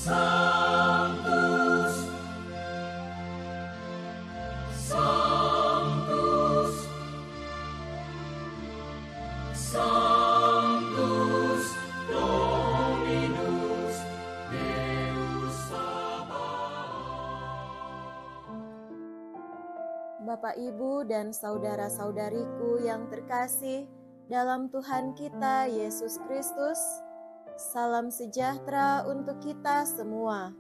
Sanctus, Sanctus, Sanctus Dominus Deus Sabaoth. Bapak, Ibu, dan saudara-saudariku yang terkasih dalam Tuhan kita Yesus Kristus, salam sejahtera untuk kita semua.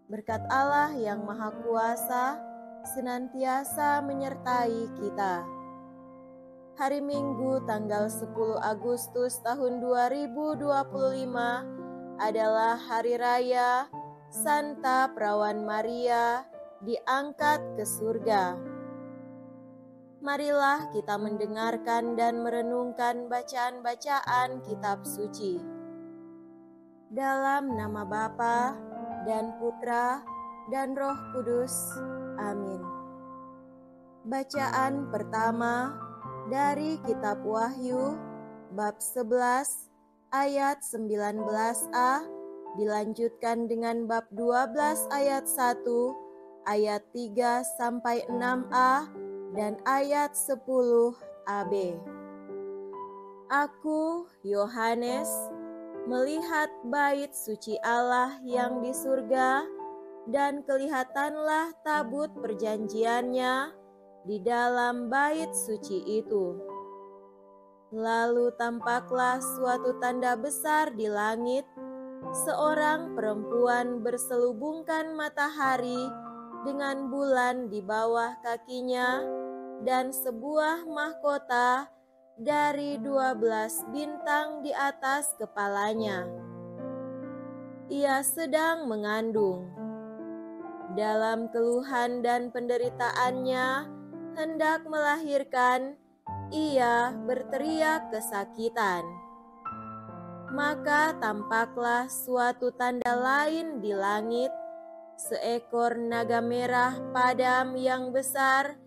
Berkat Allah yang Maha Kuasa senantiasa menyertai kita. Hari Minggu tanggal 10 Agustus tahun 2025 adalah Hari Raya Santa Perawan Maria diangkat ke surga. Marilah kita mendengarkan dan merenungkan bacaan-bacaan kitab suci. Dalam nama Bapa dan Putra dan Roh Kudus. Amin. Bacaan pertama dari kitab Wahyu bab 11 ayat 19a dilanjutkan dengan bab 12 ayat 1, ayat 3 sampai 6a dan ayat 10ab. Aku, Yohanes, melihat bait suci Allah yang di surga, dan kelihatanlah tabut perjanjiannya di dalam bait suci itu. Lalu tampaklah suatu tanda besar di langit, seorang perempuan berselubungkan matahari dengan bulan di bawah kakinya, dan sebuah mahkota dari 12 bintang di atas kepalanya. Ia sedang mengandung. Dalam keluhan dan penderitaannya hendak melahirkan, ia berteriak kesakitan. Maka tampaklah suatu tanda lain di langit, seekor naga merah padam yang besar,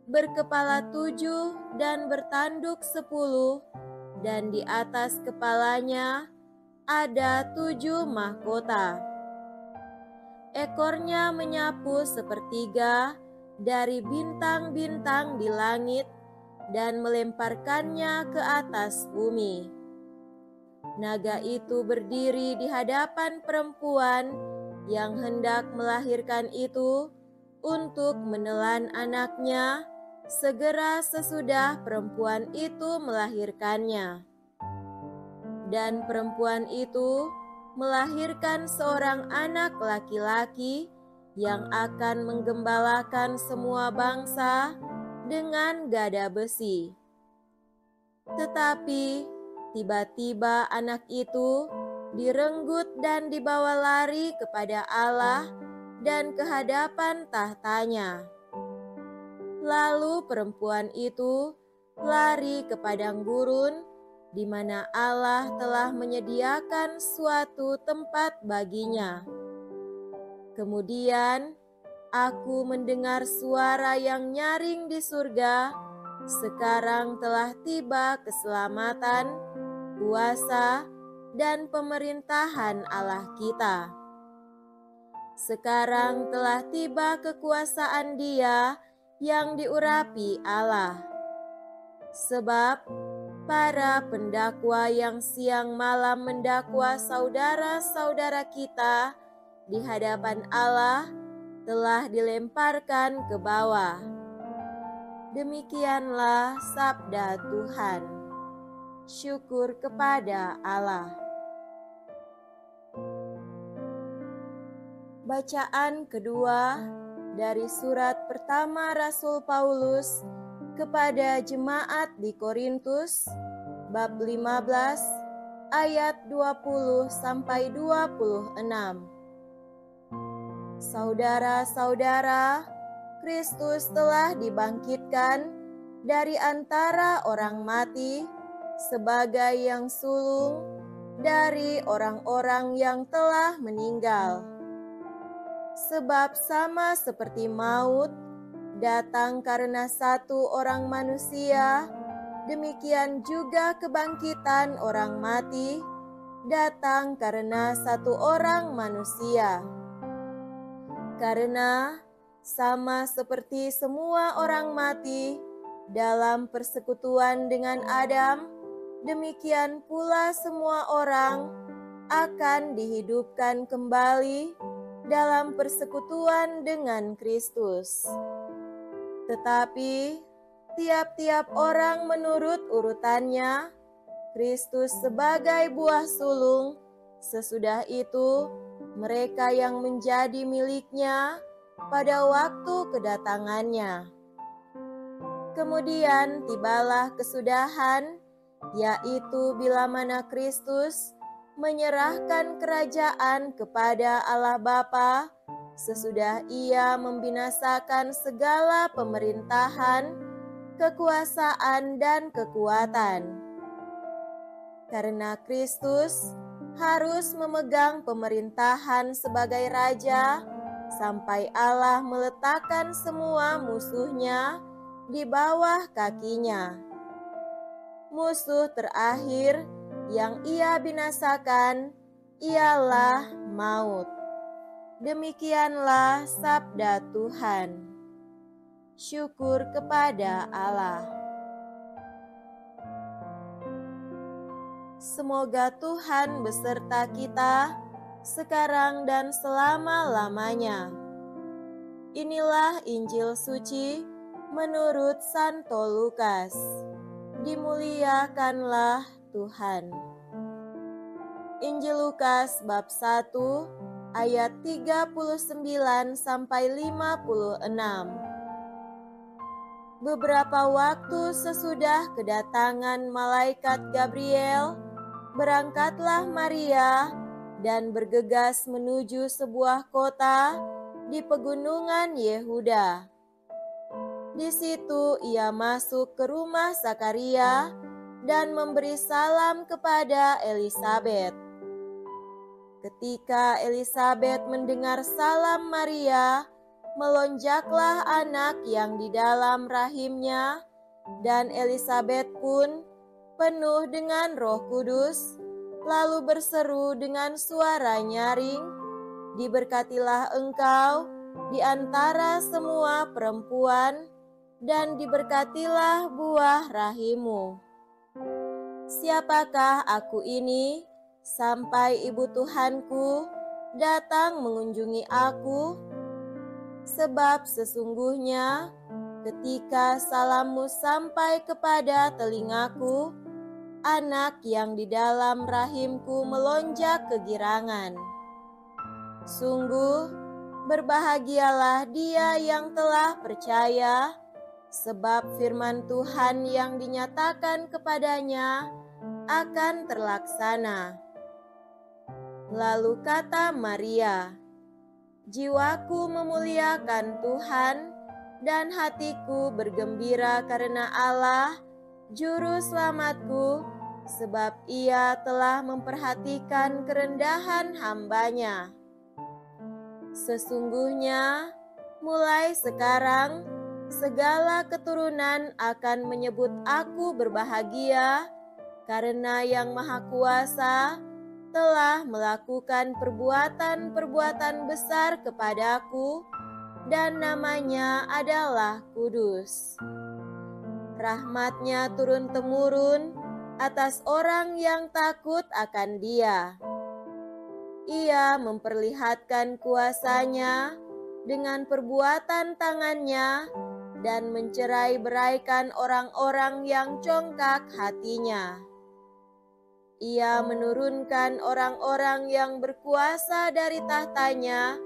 berkepala 7 dan bertanduk 10, dan di atas kepalanya ada 7 mahkota. Ekornya menyapu sepertiga dari bintang-bintang di langit dan melemparkannya ke atas bumi. Naga itu berdiri di hadapan perempuan yang hendak melahirkan itu untuk menelan anaknya segera sesudah perempuan itu melahirkannya. Dan perempuan itu melahirkan seorang anak laki-laki yang akan menggembalakan semua bangsa dengan gada besi. Tetapi tiba-tiba anak itu direnggut dan dibawa lari kepada Allah dan ke hadapan tahtanya. Lalu perempuan itu lari ke padang gurun, di mana Allah telah menyediakan suatu tempat baginya. Kemudian aku mendengar suara yang nyaring di surga, "Sekarang telah tiba keselamatan, kuasa, dan pemerintahan Allah kita. Sekarang telah tiba kekuasaan Dia yang diurapi Allah. Sebab para pendakwa yang siang malam mendakwa saudara-saudara kita di hadapan Allah telah dilemparkan ke bawah." Demikianlah sabda Tuhan. Syukur kepada Allah. Bacaan kedua dari surat pertama Rasul Paulus kepada jemaat di Korintus, bab 15 ayat 20 sampai 26. Saudara-saudara, Kristus telah dibangkitkan dari antara orang mati sebagai yang sulung dari orang-orang yang telah meninggal. Sebab sama seperti maut datang karena satu orang manusia, demikian juga kebangkitan orang mati datang karena satu orang manusia. Karena sama seperti semua orang mati dalam persekutuan dengan Adam, demikian pula semua orang akan dihidupkan kembali dalam persekutuan dengan Kristus. Tetapi tiap-tiap orang menurut urutannya, Kristus sebagai buah sulung, sesudah itu mereka yang menjadi miliknya pada waktu kedatangannya. Kemudian tibalah kesudahan, yaitu bila mana Kristus menyerahkan kerajaan kepada Allah Bapa, sesudah Ia membinasakan segala pemerintahan, kekuasaan, dan kekuatan. Karena Kristus harus memegang pemerintahan sebagai Raja, sampai Allah meletakkan semua musuhnya di bawah kakinya. Musuh terakhir yang Ia binasakan ialah maut. Demikianlah sabda Tuhan. Syukur kepada Allah. Semoga Tuhan beserta kita sekarang dan selama-lamanya. Inilah Injil suci menurut Santo Lukas. Dimuliakanlah Tuhan. Injil Lukas bab 1 ayat 39 sampai 56. Beberapa waktu sesudah kedatangan malaikat Gabriel, berangkatlah Maria dan bergegas menuju sebuah kota di pegunungan Yehuda. Di situ ia masuk ke rumah Zakaria dan memberi salam kepada Elisabet. Ketika Elisabet mendengar salam Maria, melonjaklah anak yang di dalam rahimnya, dan Elisabet pun penuh dengan Roh Kudus, lalu berseru dengan suara nyaring, "Diberkatilah engkau di antara semua perempuan, dan diberkatilah buah rahimmu. Siapakah aku ini, sampai ibu Tuhanku datang mengunjungi aku? Sebab sesungguhnya ketika salammu sampai kepada telingaku, anak yang di dalam rahimku melonjak kegirangan. Sungguh, berbahagialah dia yang telah percaya, sebab firman Tuhan yang dinyatakan kepadanya akan terlaksana." Lalu kata Maria, "Jiwaku memuliakan Tuhan, dan hatiku bergembira karena Allah, Juru Selamatku, sebab Ia telah memperhatikan kerendahan hamba-Nya. Sesungguhnya, mulai sekarang, segala keturunan akan menyebut aku berbahagia, karena Yang Maha Kuasa telah melakukan perbuatan-perbuatan besar kepadaku, dan namanya adalah kudus. Rahmat-Nya turun-temurun atas orang yang takut akan Dia. Ia memperlihatkan kuasa-Nya dengan perbuatan tangan-Nya dan mencerai-beraikan orang-orang yang congkak hatinya. Ia menurunkan orang-orang yang berkuasa dari tahtanya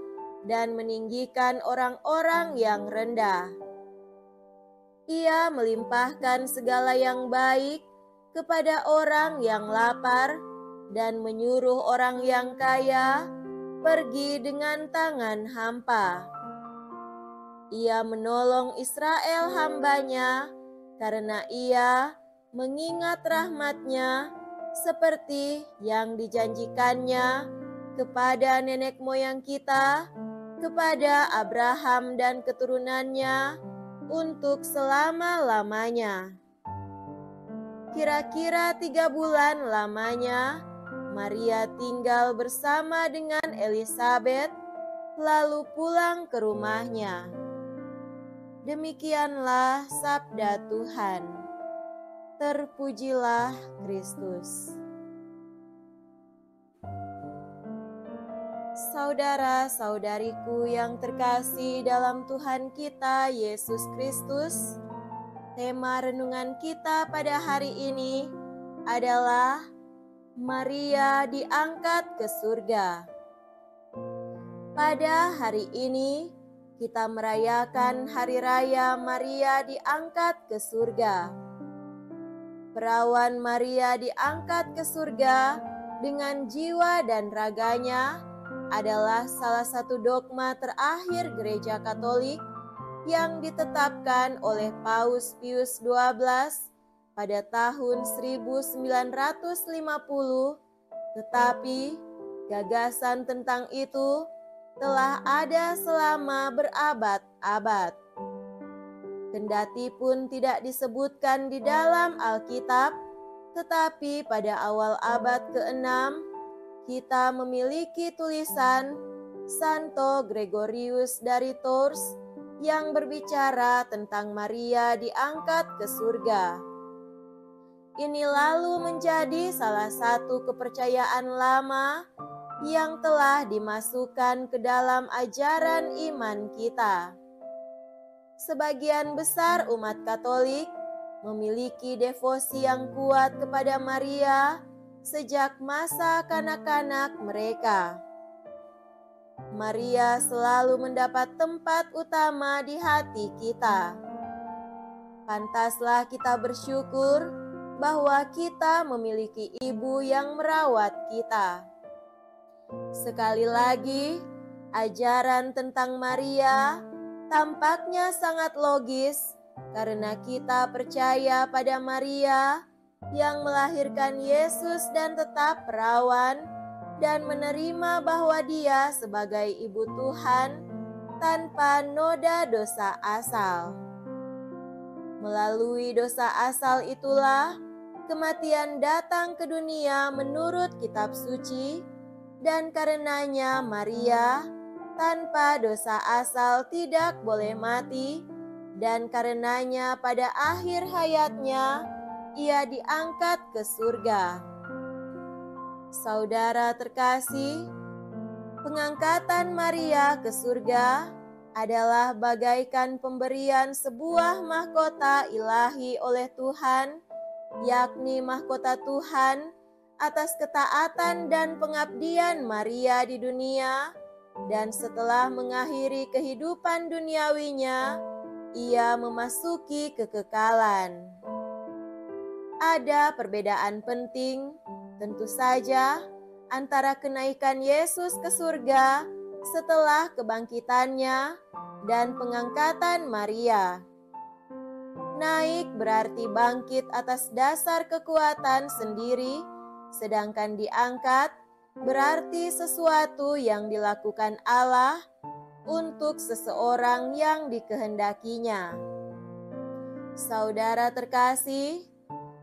dan meninggikan orang-orang yang rendah. Ia melimpahkan segala yang baik kepada orang yang lapar dan menyuruh orang yang kaya pergi dengan tangan hampa. Ia menolong Israel hamba-Nya karena Ia mengingat rahmat-Nya seperti yang dijanjikannya kepada nenek moyang kita, kepada Abraham dan keturunannya untuk selama-lamanya. Kira-kira 3 bulan lamanya, Maria tinggal bersama dengan Elisabet, lalu pulang ke rumahnya. Demikianlah sabda Tuhan. Terpujilah Kristus. Saudara-saudariku yang terkasih dalam Tuhan kita Yesus Kristus, tema renungan kita pada hari ini adalah Maria diangkat ke surga. Pada hari ini, kita merayakan Hari Raya Maria diangkat ke surga. Perawan Maria diangkat ke surga dengan jiwa dan raganya adalah salah satu dogma terakhir Gereja Katolik yang ditetapkan oleh Paus Pius XII pada tahun 1950, tetapi gagasan tentang itu telah ada selama berabad-abad. Kendati pun tidak disebutkan di dalam Alkitab, tetapi pada awal abad ke-6, kita memiliki tulisan Santo Gregorius dari Tours yang berbicara tentang Maria diangkat ke surga. Ini lalu menjadi salah satu kepercayaan lama yang telah dimasukkan ke dalam ajaran iman kita. Sebagian besar umat Katolik memiliki devosi yang kuat kepada Maria sejak masa kanak-kanak mereka. Maria selalu mendapat tempat utama di hati kita. Pantaslah kita bersyukur bahwa kita memiliki ibu yang merawat kita. Sekali lagi, ajaran tentang Maria tampaknya sangat logis karena kita percaya pada Maria yang melahirkan Yesus dan tetap perawan dan menerima bahwa Dia sebagai ibu Tuhan tanpa noda dosa asal. Melalui dosa asal itulah kematian datang ke dunia menurut kitab suci, dan karenanya Maria tanpa dosa asal tidak boleh mati, dan karenanya pada akhir hayatnya ia diangkat ke surga. Saudara terkasih, pengangkatan Maria ke surga adalah bagaikan pemberian sebuah mahkota ilahi oleh Tuhan, yakni mahkota Tuhan atas ketaatan dan pengabdian Maria di dunia, dan setelah mengakhiri kehidupan duniawinya, ia memasuki kekekalan. Ada perbedaan penting, tentu saja, antara kenaikan Yesus ke surga setelah kebangkitannya dan pengangkatan Maria. Naik berarti bangkit atas dasar kekuatan sendiri, sedangkan diangkat berarti sesuatu yang dilakukan Allah untuk seseorang yang dikehendakinya. Saudara terkasih,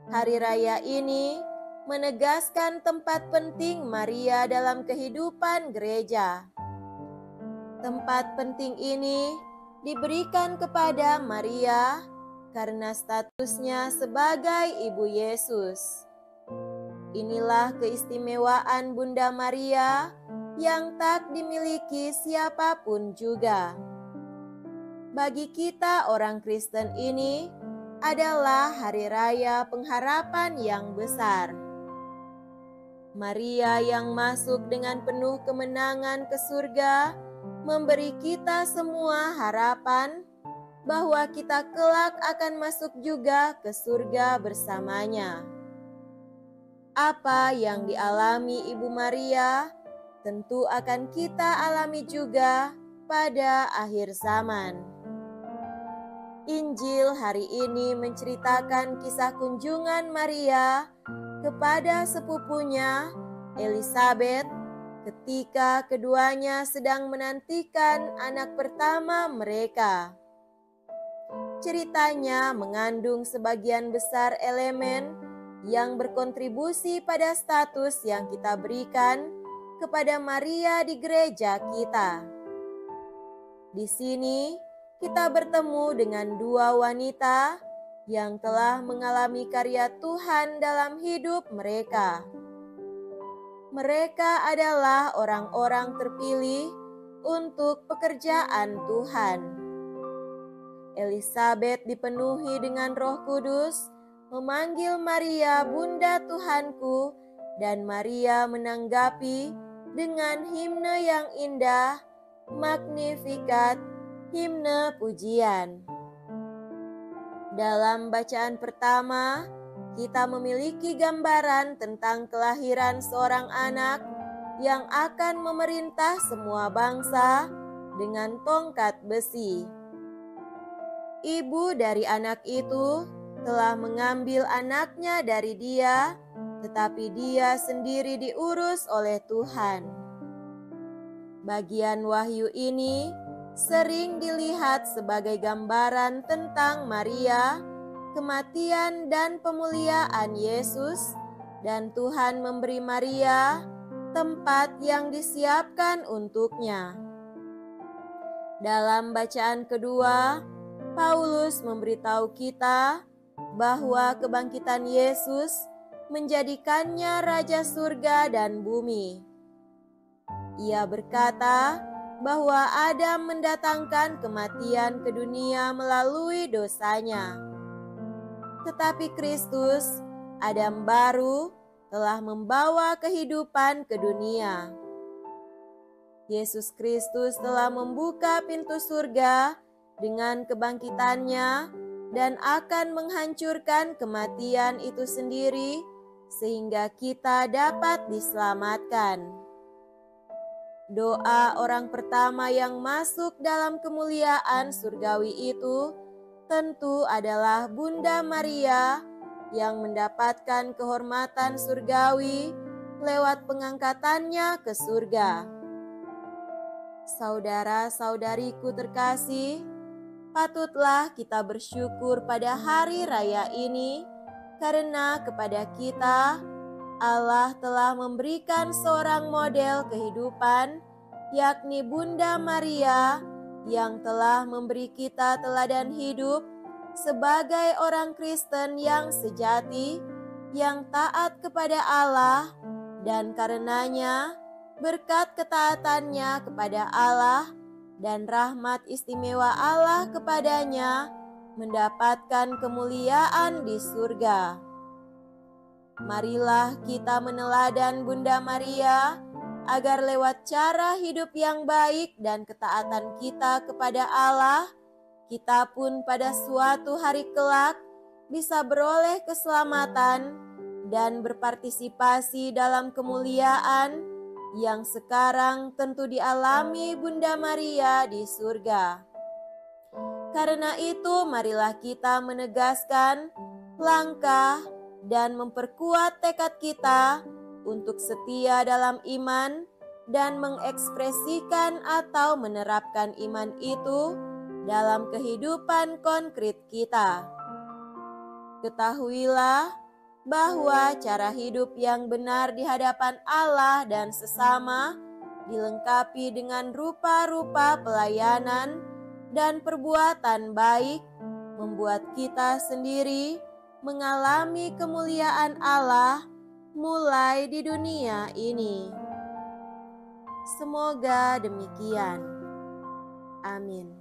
hari raya ini menegaskan tempat penting Maria dalam kehidupan gereja. Tempat penting ini diberikan kepada Maria karena statusnya sebagai ibu Yesus. Inilah keistimewaan Bunda Maria yang tak dimiliki siapapun juga. Bagi kita orang Kristen ini adalah hari raya pengharapan yang besar. Maria yang masuk dengan penuh kemenangan ke surga memberi kita semua harapan bahwa kita kelak akan masuk juga ke surga bersamanya. Apa yang dialami Ibu Maria tentu akan kita alami juga pada akhir zaman. Injil hari ini menceritakan kisah kunjungan Maria kepada sepupunya Elisabet ketika keduanya sedang menantikan anak pertama mereka. Ceritanya mengandung sebagian besar elemen yang berkontribusi pada status yang kita berikan kepada Maria di gereja kita. Di sini kita bertemu dengan dua wanita yang telah mengalami karya Tuhan dalam hidup mereka. Mereka adalah orang-orang terpilih untuk pekerjaan Tuhan. Elisabet dipenuhi dengan Roh Kudus, memanggil Maria Bunda Tuhanku, dan Maria menanggapi dengan himne yang indah, Magnificat, himne pujian. Dalam bacaan pertama, kita memiliki gambaran tentang kelahiran seorang anak yang akan memerintah semua bangsa dengan tongkat besi. Ibu dari anak itu telah mengambil anaknya dari dia, tetapi dia sendiri diurus oleh Tuhan. Bagian wahyu ini sering dilihat sebagai gambaran tentang Maria, kematian dan pemuliaan Yesus, dan Tuhan memberi Maria tempat yang disiapkan untuknya. Dalam bacaan kedua, Paulus memberitahu kita bahwa kebangkitan Yesus menjadikannya Raja Surga dan bumi. Ia berkata bahwa Adam mendatangkan kematian ke dunia melalui dosanya. Tetapi Kristus, Adam baru, telah membawa kehidupan ke dunia. Yesus Kristus telah membuka pintu surga dengan kebangkitannya dan akan menghancurkan kematian itu sendiri sehingga kita dapat diselamatkan. Doa orang pertama yang masuk dalam kemuliaan surgawi itu tentu adalah Bunda Maria yang mendapatkan kehormatan surgawi lewat pengangkatannya ke surga. Saudara-saudariku terkasih, patutlah kita bersyukur pada hari raya ini karena kepada kita Allah telah memberikan seorang model kehidupan, yakni Bunda Maria yang telah memberi kita teladan hidup sebagai orang Kristen yang sejati, yang taat kepada Allah, dan karenanya berkat ketaatannya kepada Allah dan rahmat istimewa Allah kepadanya mendapatkan kemuliaan di surga. Marilah kita meneladan Bunda Maria agar lewat cara hidup yang baik dan ketaatan kita kepada Allah, kita pun pada suatu hari kelak bisa beroleh keselamatan dan berpartisipasi dalam kemuliaan yang sekarang tentu dialami Bunda Maria di surga. Karena itu, marilah kita menegaskan langkah dan memperkuat tekad kita untuk setia dalam iman dan mengekspresikan atau menerapkan iman itu dalam kehidupan konkret kita. Ketahuilah bahwa cara hidup yang benar di hadapan Allah dan sesama dilengkapi dengan rupa-rupa pelayanan dan perbuatan baik, membuat kita sendiri mengalami kemuliaan Allah mulai di dunia ini. Semoga demikian. Amin.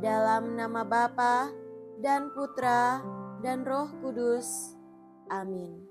Dalam nama Bapa dan Putra dan Roh Kudus. Amin.